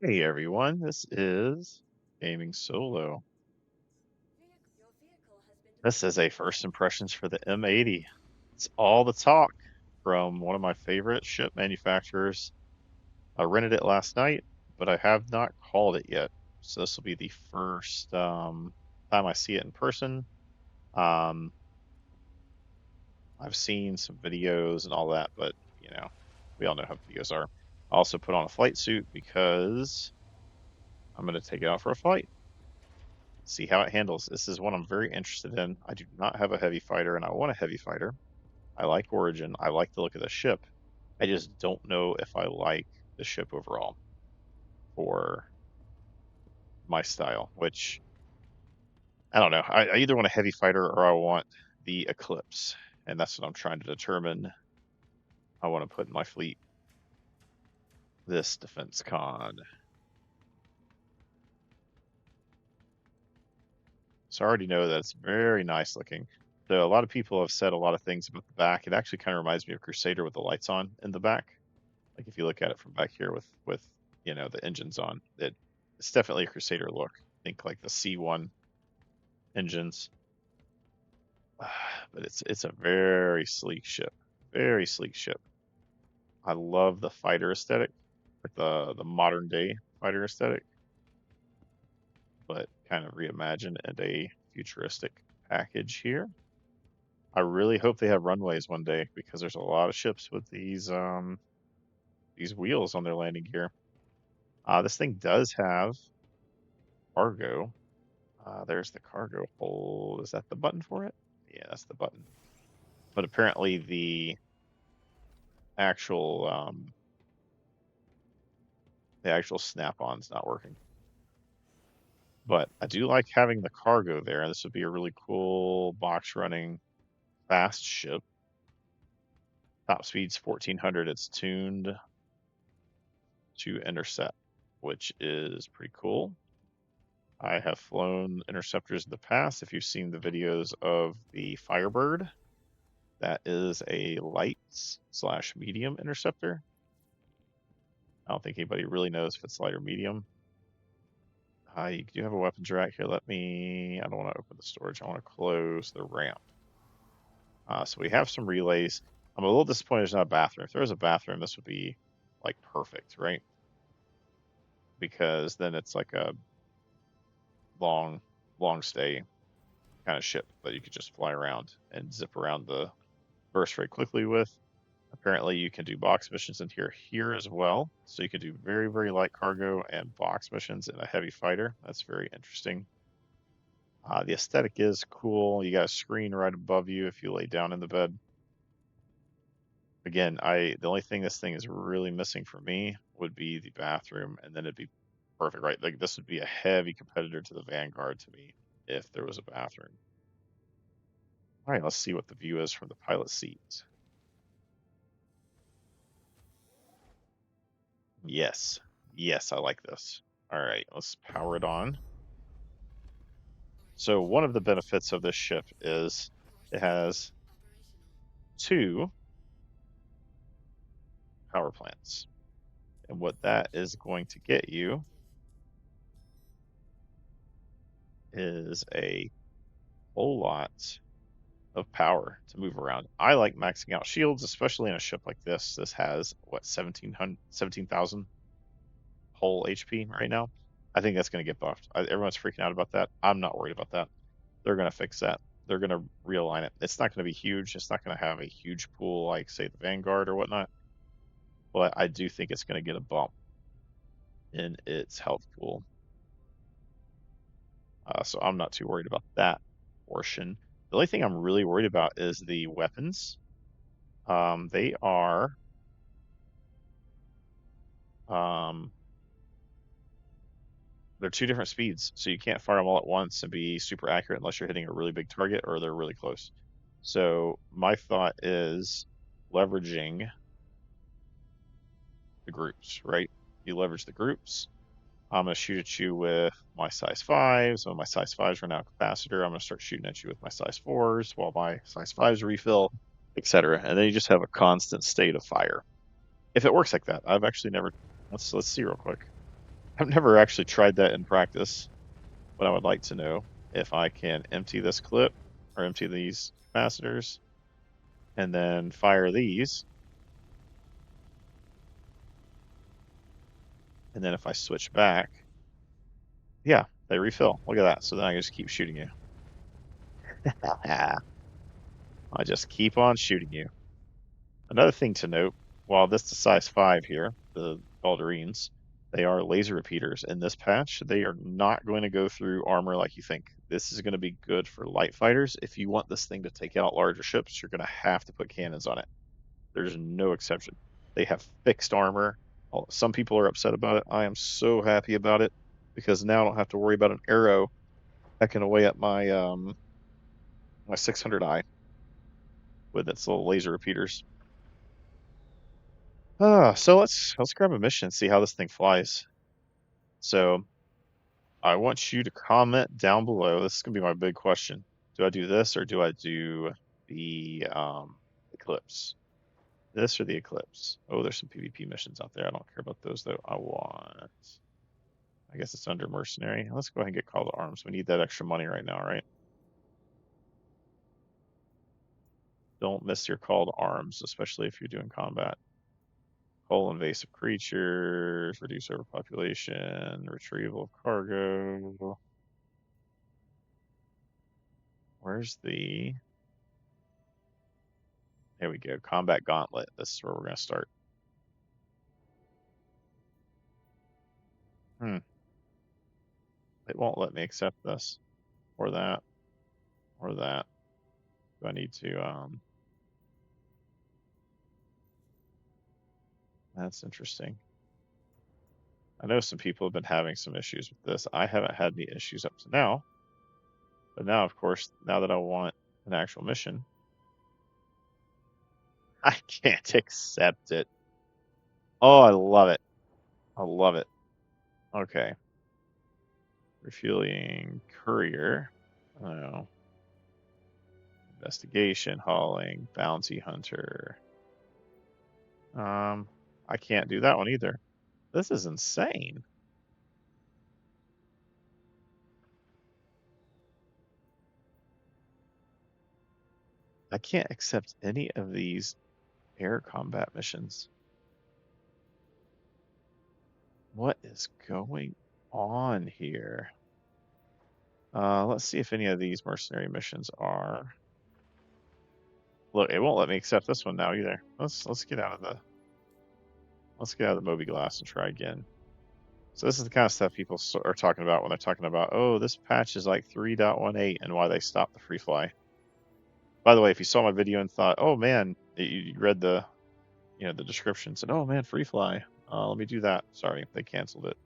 Hey everyone, this is Gaming Solo. This is a first impressions for the M80. It's all the talk from one of my favorite ship manufacturers. I rented it last night, but I have not called it yet. So this will be the first time I see it in person. Um, I've seen some videos and all that, but we all know how videos are. I also put on a flight suit because I'm going to take it out for a flight. See how it handles. This is one I'm very interested in. I do not have a heavy fighter, and I want a heavy fighter. I like Origin. I like the look of the ship. I just don't know if I like the ship overall for my style, which I don't know. I either want a heavy fighter or I want the Eclipse, and that's what I'm trying to determine. I want to put in my fleet this defense con. So I already know that it's very nice looking. So a lot of people have said a lot of things about the back. It actually kind of reminds me of Crusader with the lights on in the back. Like if you look at it from back here with the engines on, it's definitely a Crusader look. Think like the C1 engines, but it's a very sleek ship, very sleek ship. I love the fighter aesthetic, like the modern day fighter aesthetic, but kind of reimagined in a futuristic package here. I really hope they have runways one day because there's a lot of ships with these wheels on their landing gear. This thing does have cargo. There's the cargo hold. Is that the button for it? Yeah, that's the button. But apparently actual um, the actual snap-on's not working. But I do like having the cargo there. This would be a really cool box running fast ship. Top speed's 1400. It's tuned to intercept, which is pretty cool. I have flown interceptors in the past. If you've seen the videos of the Firebird, that is a light slash medium interceptor. I don't think anybody really knows if it's light or medium. You do have a weapons rack here. I don't want to open the storage. I want to close the ramp. So we have some relays. I'm a little disappointed there's not a bathroom. If there was a bathroom, this would be like perfect, right? Because then it's like a long, long stay kind of ship that you could just fly around and zip around the burst very quickly with. Apparently, you can do box missions in here as well. So you can do very, very light cargo and box missions in a heavy fighter. That's very interesting. The aesthetic is cool. You got a screen right above you if you lay down in the bed. Again, the only thing this thing is really missing for me would be the bathroom, and then it'd be perfect, right? Like this would be a heavy competitor to the Vanguard to me if there was a bathroom. All right, let's see what the view is from the pilot seat. Yes, yes, I like this. All right, let's power it on. So one of the benefits of this ship is it has two power plants. And what that is going to get you is a whole lot of power to move around. I like maxing out shields, especially in a ship like this. This has, what, 17,000 whole HP right now. I think that's going to get buffed. Everyone's freaking out about that. I'm not worried about that. They're going to fix that. They're going to realign it. It's not going to be huge. It's not going to have a huge pool like, say, the Vanguard or whatnot. But I do think it's going to get a bump in its health pool. So I'm not too worried about that portion. The only thing I'm really worried about is the weapons. They are um, they're two different speeds, so you can't fire them all at once and be super accurate unless you're hitting a really big target or they're really close. So my thought is leveraging the groups, right? You leverage the groups. I'm going to shoot at you with my size 5s. When my size 5s run out of capacitor, I'm going to start shooting at you with my size 4s while my size 5s refill, etc. And then you just have a constant state of fire. If it works like that, I've actually never. Let's see real quick. I've never actually tried that in practice, but I would like to know if I can empty this clip or empty these capacitors and then fire these. And then if I switch back, yeah, they refill. Look at that. So then I just keep shooting you. I just keep on shooting you. Another thing to note, while this is size 5 here, the Balderines, they are laser repeaters. In this patch, they are not going to go through armor like you think. This is going to be good for light fighters. If you want this thing to take out larger ships, you're going to have to put cannons on it. There's no exception. They have fixed armor. Some people are upset about it. I am so happy about it because now I don't have to worry about an arrow hacking away at my 600i with its little laser repeaters. So let's grab a mission and see how this thing flies. So I want you to comment down below. This is gonna be my big question. Do I do this or do I do the Eclipse? This or the Eclipse? Oh, there's some PvP missions out there. I don't care about those though. I guess it's under mercenary. Let's go ahead and get call to arms. We need that extra money right now, right? Don't miss your call to arms, especially if you're doing combat. Hull invasive creatures, reduce overpopulation, retrieval of cargo. Where's the... There we go. Combat gauntlet. This is where we're going to start. Hmm. It won't let me accept this. Or that. Or that. Do I need to... That's interesting. I know some people have been having some issues with this. I haven't had any issues up to now. But now, of course, now that I want an actual mission, I can't accept it. Oh, I love it. I love it. Okay. Refueling courier. Oh. Investigation, hauling, bounty hunter. I can't do that one either. This is insane. I can't accept any of these air combat missions. What is going on here? Let's see if any of these mercenary missions are. Look, it won't let me accept this one now either. Let's get out of the Moby Glass and try again. So this is the kind of stuff people are talking about when they're talking about, oh, this patch is like 3.18 and why they stopped the free fly. By the way, if you saw my video and thought, oh man, you read the the description, said, oh man, free fly. Let me do that. Sorry, they canceled it.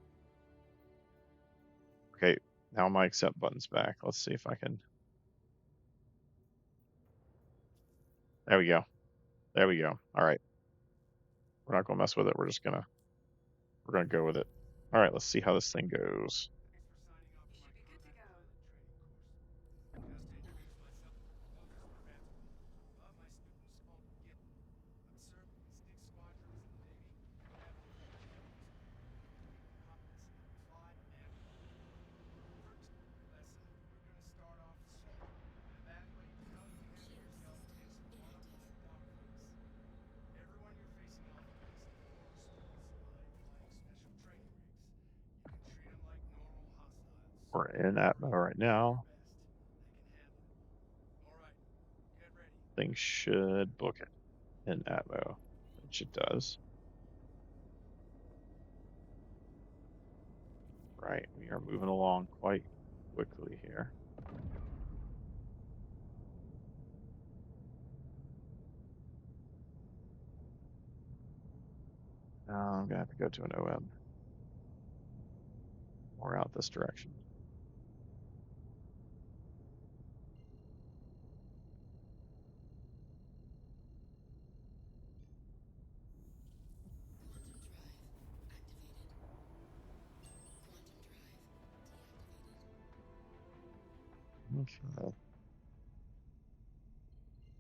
Okay, now my accept button's back. Let's see if I can. There we go. There we go. All right. We're not gonna mess with it. We're gonna go with it. All right. Let's see how this thing goes. We're in Atmo right now. Thing should book it in Atmo, which it does. Right, we are moving along quite quickly here. Now I'm gonna have to go to an OM. Or out this direction. Okay.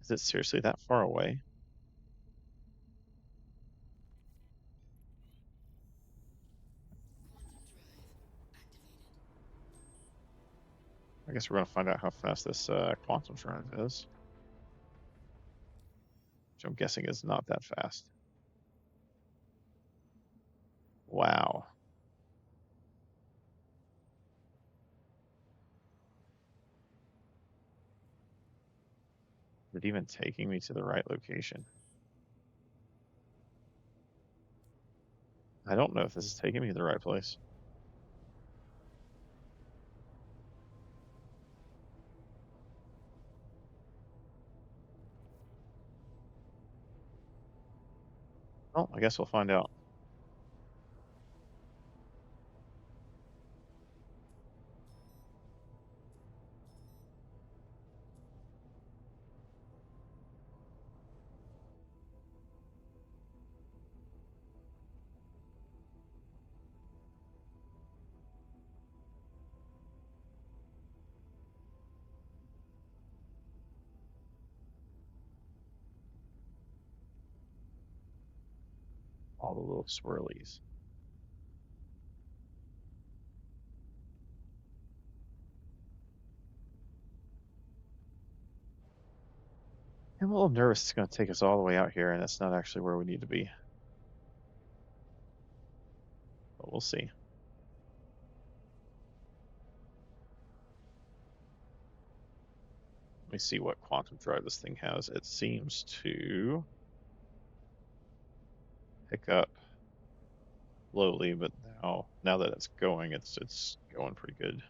Is it seriously that far away? guess we're gonna find out how fast this quantum drive is, which I'm guessing is not that fast. Wow. Is it even taking me to the right location? I don't know if this is taking me to the right place. Well, I guess we'll find out. All the little swirlies. I'm a little nervous it's going to take us all the way out here, and it's not actually where we need to be. But we'll see. Let me see what quantum drive this thing has. It seems to pick up slowly, but now that it's going, it's going pretty good.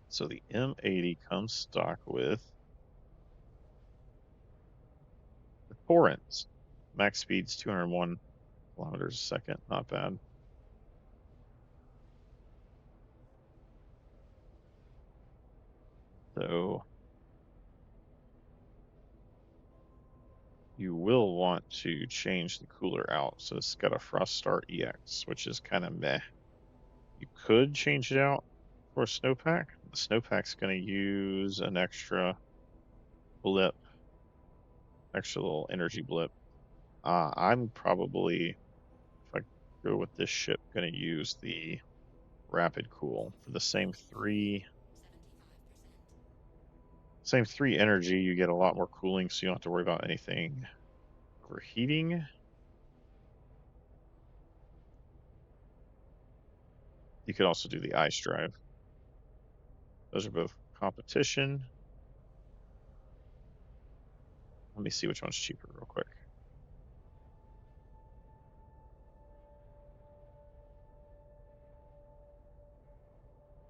So the M80 comes stock with the Torrents. Max speed's 201 kilometers a second. Not bad. So you will want to change the cooler out. So it's got a Frost Start EX, which is kind of meh. You could change it out for a snowpack. The snowpack's going to use an extra blip, extra little energy blip. I'm probably, if I go with this ship, going to use the rapid cool for the same three energy. You get a lot more cooling, so you don't have to worry about anything overheating. You could also do the ice drive. Those are both competition. Let me see which one's cheaper real quick.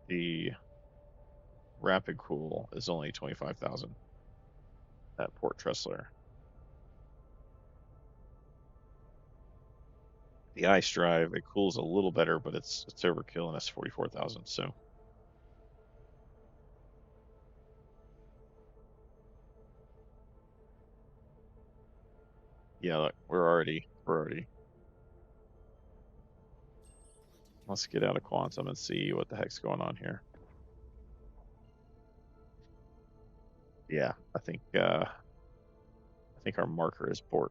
The rapid cool is only 25,000 at Port Tressler. The ice drive, it cools a little better, but it's overkill and it's 44,000. So yeah, look, we're already. Let's get out of quantum and see what the heck's going on here. Yeah, I think our marker is borked.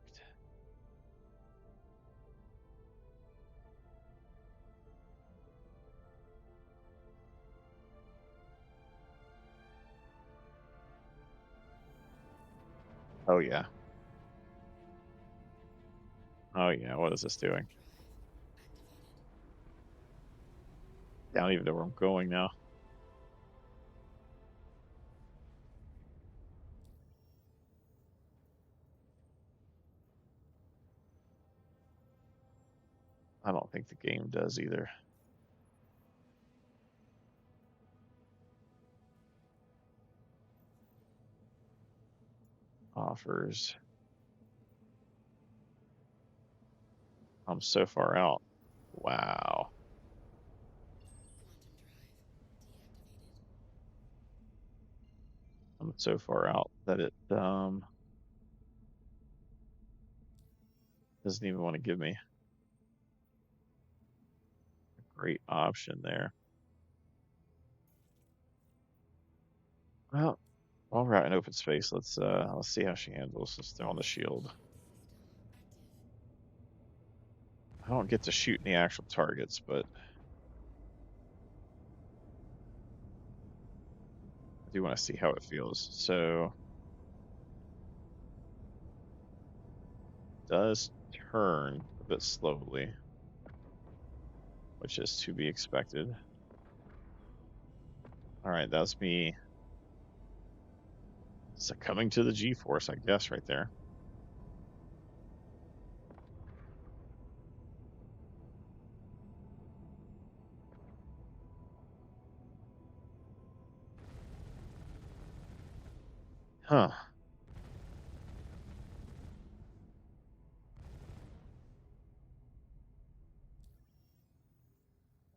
Oh yeah. Oh yeah. What is this doing? I don't even know where I'm going now. I don't think the game does either. Offers. I'm so far out. Wow. I'm so far out that it doesn't even want to give me a great option there. Well, While we're out in open space, let's see how she handles this thing on the shield. I don't get to shoot any actual targets, but I do want to see how it feels. So it does turn a bit slowly, which is to be expected. All right, that's me succumbing to the G-force, I guess, right there. Huh.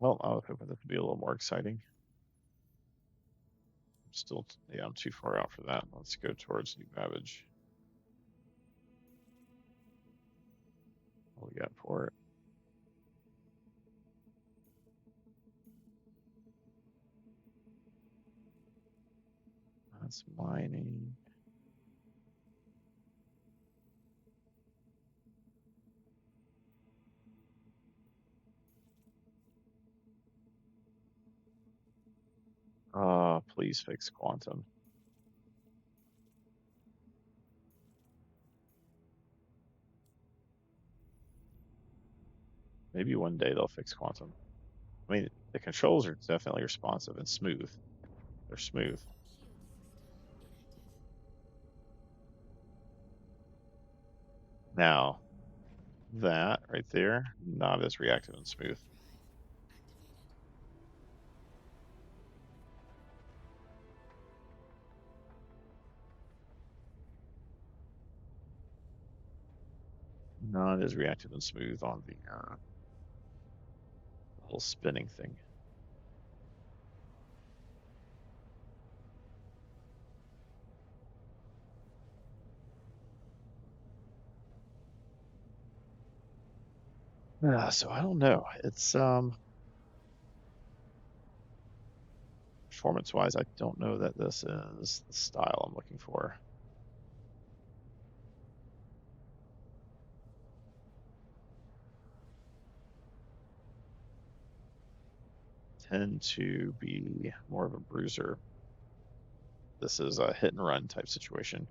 Well, I was hoping that to be a little more exciting. I'm still, yeah, I'm too far out for that. Let's go towards New Babbage. What we got for it? That's mining. Please fix quantum. Maybe one day they'll fix quantum. I mean, the controls are definitely responsive and smooth. They're smooth. Now, that right there, not as reactive and smooth. Not as reactive and smooth on the whole spinning thing. So I don't know. It's performance wise, I don't know that this is the style I'm looking for. Tend to be more of a bruiser. This is a hit and run type situation.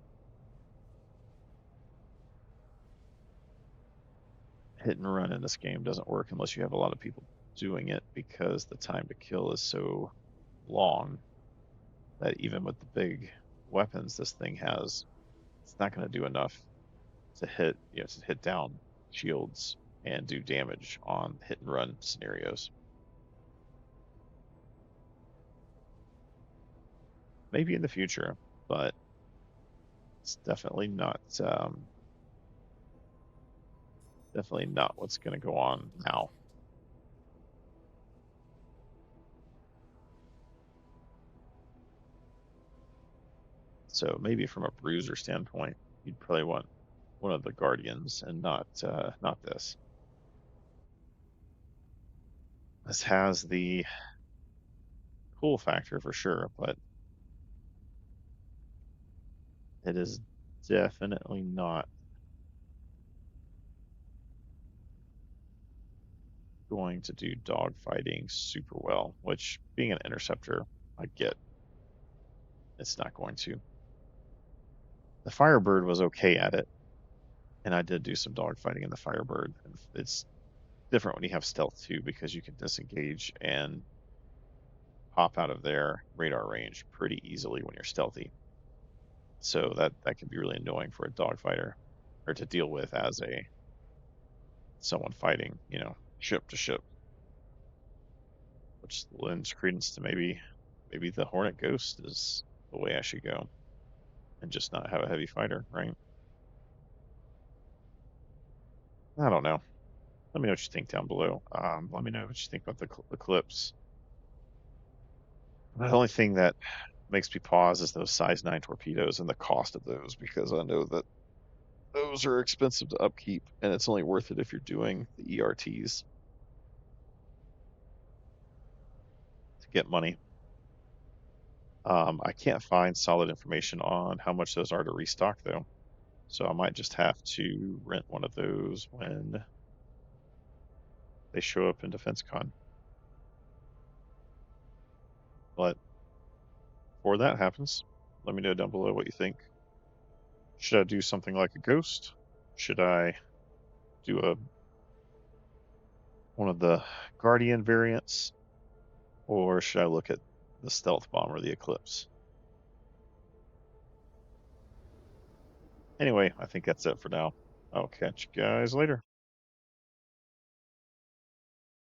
Hit and run in this game doesn't work unless you have a lot of people doing it because the time to kill is so long that even with the big weapons this thing has, it's not going to do enough to hit, to hit down shields and do damage on hit and run scenarios. Maybe in the future, but it's definitely not what's going to go on now. So maybe from a bruiser standpoint, you'd probably want one of the guardians and not this. This has the cool factor for sure, but it is definitely not going to do dogfighting super well, which being an interceptor, I get it's not going to. The Firebird was okay at it, and I did do some dogfighting in the Firebird. And it's different when you have stealth too, because you can disengage and pop out of their radar range pretty easily when you're stealthy. So that can be really annoying for a dogfighter or to deal with as a someone fighting, ship to ship, which lends credence to maybe the Hornet Ghost is the way I should go and just not have a heavy fighter, right? I don't know. Let me know what you think down below. Let me know what you think about the clips. The only thing that makes me pause is those size 9 torpedoes and the cost of those because I know that those are expensive to upkeep and it's only worth it if you're doing the ERTs to get money. I can't find solid information on how much those are to restock though. So I might just have to rent one of those when they show up in DefenseCon. But before that happens, let me know down below what you think. Should I do something like a ghost? Should I do a one of the Guardian variants? Or should I look at the Stealth Bomb or the Eclipse? Anyway, I think that's it for now. I'll catch you guys later.